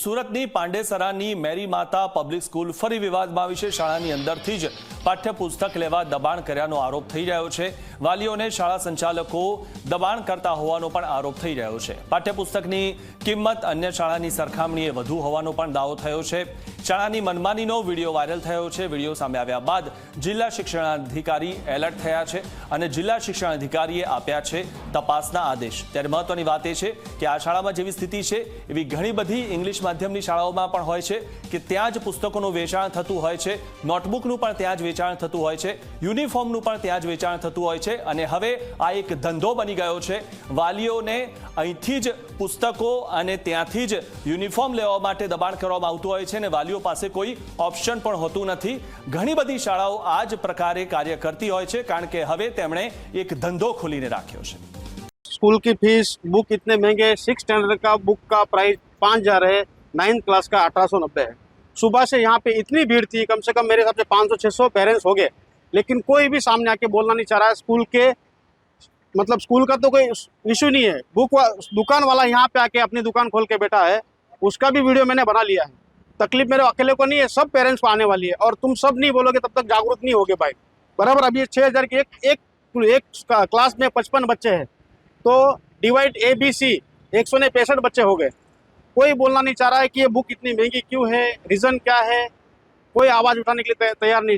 સુરતની પાંડેસરાની મેરી માતા public school ફરી વિવાદમાં આવી છે। શાળાની અંદરથી જ પાઠ્યપુસ્તક લેવા દબાણ કર્યાનો આરોપ થઈ રહ્યો છે। વાલીઓને શાળા સંચાલકો દબાણ કરતા હોવાનો પણ આરોપ થઈ રહ્યો છે। પાઠ્યપુસ્તકની કિંમત અન્ય શાળાની સરખામણીએ વધુ હોવાનો પણ દાવો થયો છે। શાળાની મનમાનીનો વિડીયો વાયરલ થયો છે। વિડીયો સામે આવ્યા બાદ જિલ્લા શિક્ષણાધિકારી એલર્ટ થયા છે અને જિલ્લા શિક્ષણાધિકારીએ આપ્યા છે તપાસના આદેશ। ત્યારે મહત્વની વાત એ છે કે આ શાળામાં જેવી સ્થિતિ છે એવી ઘણી બધી ઇંગ્લિશ માધ્યમની શાળાઓમાં પણ હોય છે કે ત્યાં જ પુસ્તકોનું વેચાણ થતું હોય છે, નોટબુકનું પણ ત્યાં જ વેચાણ થતું હોય છે, યુનિફોર્મનું પણ ત્યાં જ વેચાણ થતું હોય છે અને હવે આ એક ધંધો બની ગયો છે। વાલીઓને અહીંથી જ પુસ્તકો અને ત્યાંથી જ યુનિફોર્મ લેવા માટે દબાણ કરવામાં આવતું હોય છે અને વાલીઓ પાસે કોઈ ઓપ્શન પણ હોતું નથી। ઘણી બધી શાળાઓ આ જ પ્રકારે કાર્ય करती હોય છે કારણ કે હવે તેમણે એક ધંધો ખોલીને રાખ્યો છે। स्कूल की फीस बुक इतने महंगे, 6 स्टैंडर्ड का बुक का प्राइस 5,000 है, 9th क्लास का 1890 है। सुबह से यहाँ पे इतनी भीड़ थी, कम से कम मेरे हिसाब से 500-600 पेरेंट्स हो गए, लेकिन कोई भी सामने आके बोलना नहीं चाह रहा है। स्कूल के मतलब स्कूल का तो कोई इशू नहीं है, दुकान वाला यहाँ पे आके अपनी दुकान खोल के बैठा है, उसका भी वीडियो मैंने बना लिया है। तकलीफ मेरे अकेले को नहीं है, सब पेरेंट्स को आने वाली है और तुम सब नहीं बोलोगे तब तक जागरूक नहीं होगे भाई। बराबर अभी 6,000 की एक क्लास में 55 बच्चे हैं, तो डिवाइड ABC 165 बच्चे हो गए। कोई बोलना नहीं चाह रहा है कि ये बुक इतनी महंगी क्यों है, रीज़न क्या है, कोई आवाज़ उठाने के लिए तैयार नहीं।